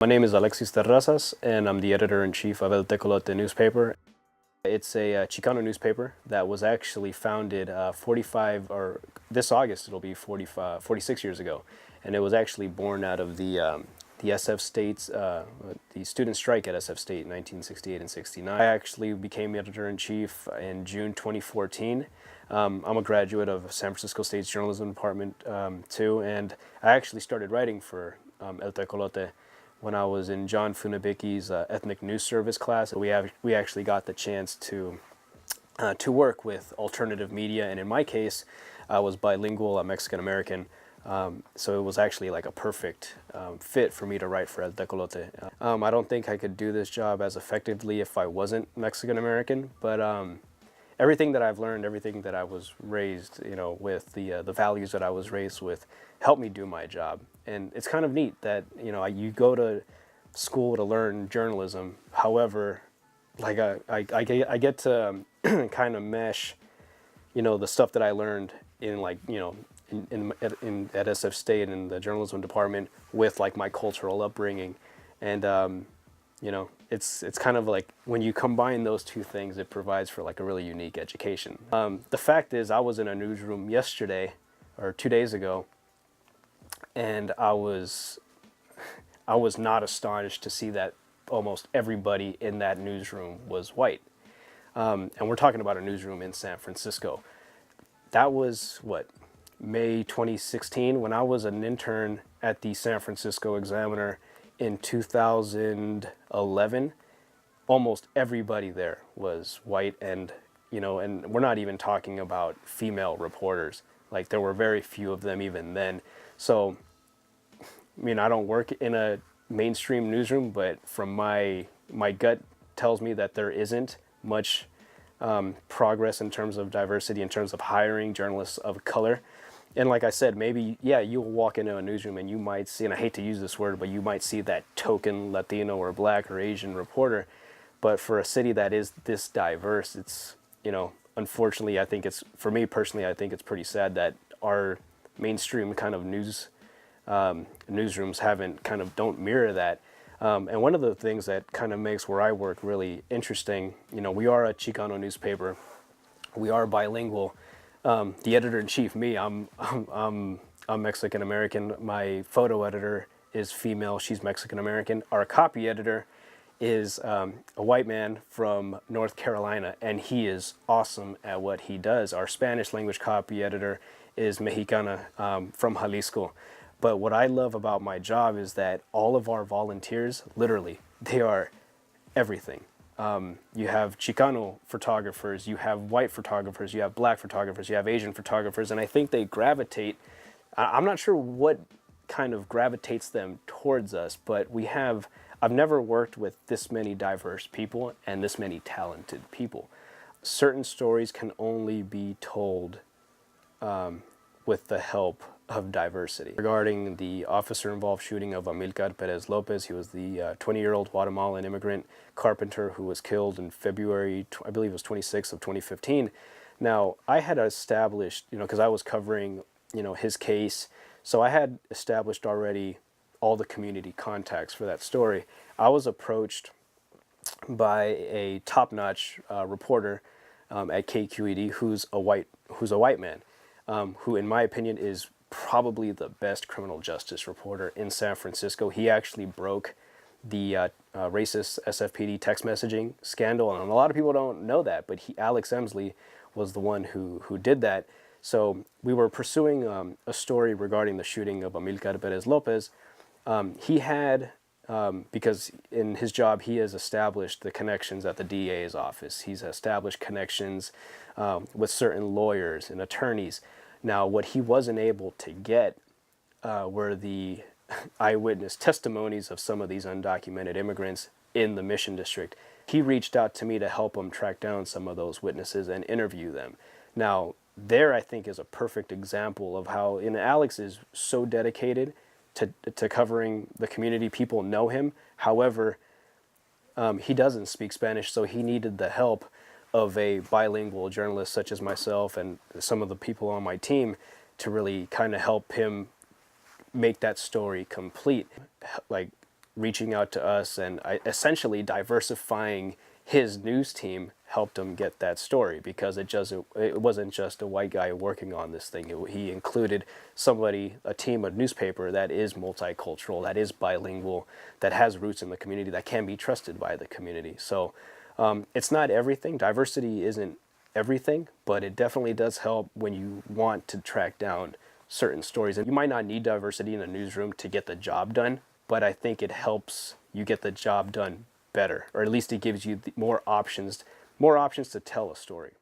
My name is Alexis, and I'm the editor-in-chief of El Tecolote newspaper. It's a Chicano newspaper that was actually founded 45, or this August it'll be 46 years ago. And it was actually born out of the SF State's, the student strike at SF State in 1968 and 69. I actually became editor-in-chief in June 2014. I'm a graduate of San Francisco State's journalism department too, and I actually started writing for El Tecolote when I was in John Funabicki's ethnic news service class. We actually got the chance to work with alternative media, and in my case, I was bilingual. I'm Mexican American, so it was actually like a perfect fit for me to write for El Tecolote. I don't think I could do this job as effectively if I wasn't Mexican American, but everything that I've learned, everything that I was raised, with the values that I was raised with, helped me do my job. And it's kind of neat that you go to school to learn journalism. However, like I get to kind of mesh, the stuff that I learned in at SF State in the journalism department with like my cultural upbringing, and it's kind of like when you combine those two things, it provides for like a really unique education. The fact is, I was in a newsroom yesterday or 2 days ago, and I was not astonished to see that almost everybody in that newsroom was white. And we're talking about a newsroom in San Francisco. That was what, May 2016, when I was an intern at the San Francisco Examiner in 2011. Almost everybody there was white, and and we're not even talking about female reporters. Like, there were very few of them even then. So, I don't work in a mainstream newsroom, but from my gut tells me that there isn't much progress in terms of diversity, in terms of hiring journalists of color. And like I said, maybe, yeah, you'll walk into a newsroom and you might see, and I hate to use this word, but you might see that token Latino or Black or Asian reporter. But for a city that is this diverse, it's, unfortunately, I think it's, for me personally, I think it's pretty sad that our mainstream kind of newsrooms don't mirror that. And one of the things that kind of makes where I work really interesting, we are a Chicano newspaper, we are bilingual. The editor-in-chief, me, I'm Mexican American. My photo editor is female, she's Mexican American. Our copy editor is a white man from North Carolina, and he is awesome at what he does. Our Spanish language copy editor is Mexicana from Jalisco. But what I love about my job is that all of our volunteers, literally, they are everything. You have Chicano photographers, you have white photographers, you have Black photographers, you have Asian photographers, and I think they gravitate, I'm not sure what kind of gravitates them towards us, but I've never worked with this many diverse people and this many talented people. Certain stories can only be told with the help of diversity. Regarding the officer-involved shooting of Amilcar Perez Lopez, he was the 20-year-old Guatemalan immigrant carpenter who was killed in February, I believe it was 26th of 2015. Now, I had established, because I was covering, his case, so I had established already all the community contacts for that story. I was approached by a top-notch reporter at KQED who's a white man, who, in my opinion, is probably the best criminal justice reporter in San Francisco. He actually broke the racist SFPD text messaging scandal, and a lot of people don't know that, but Alex Emsley was the one who did that. So we were pursuing a story regarding the shooting of Amilcar Perez Lopez. He had, because in his job he has established the connections at the DA's office. He's established connections with certain lawyers and attorneys. Now, what he wasn't able to get were the eyewitness testimonies of some of these undocumented immigrants in the Mission District. He reached out to me to help him track down some of those witnesses and interview them. Now, there I think is a perfect example of how, Alex is so dedicated to covering the community. People know him. However, he doesn't speak Spanish, so he needed the help of a bilingual journalist such as myself and some of the people on my team to really kind of help him make that story complete. Like, reaching out to us and essentially diversifying his news team helped him get that story, because it wasn't just a white guy working on this thing. He included a team, a newspaper that is multicultural, that is bilingual, that has roots in the community, that can be trusted by the community. So it's not everything. Diversity isn't everything, but it definitely does help when you want to track down certain stories. And you might not need diversity in a newsroom to get the job done, but I think it helps you get the job done better, or at least it gives you more options to tell a story.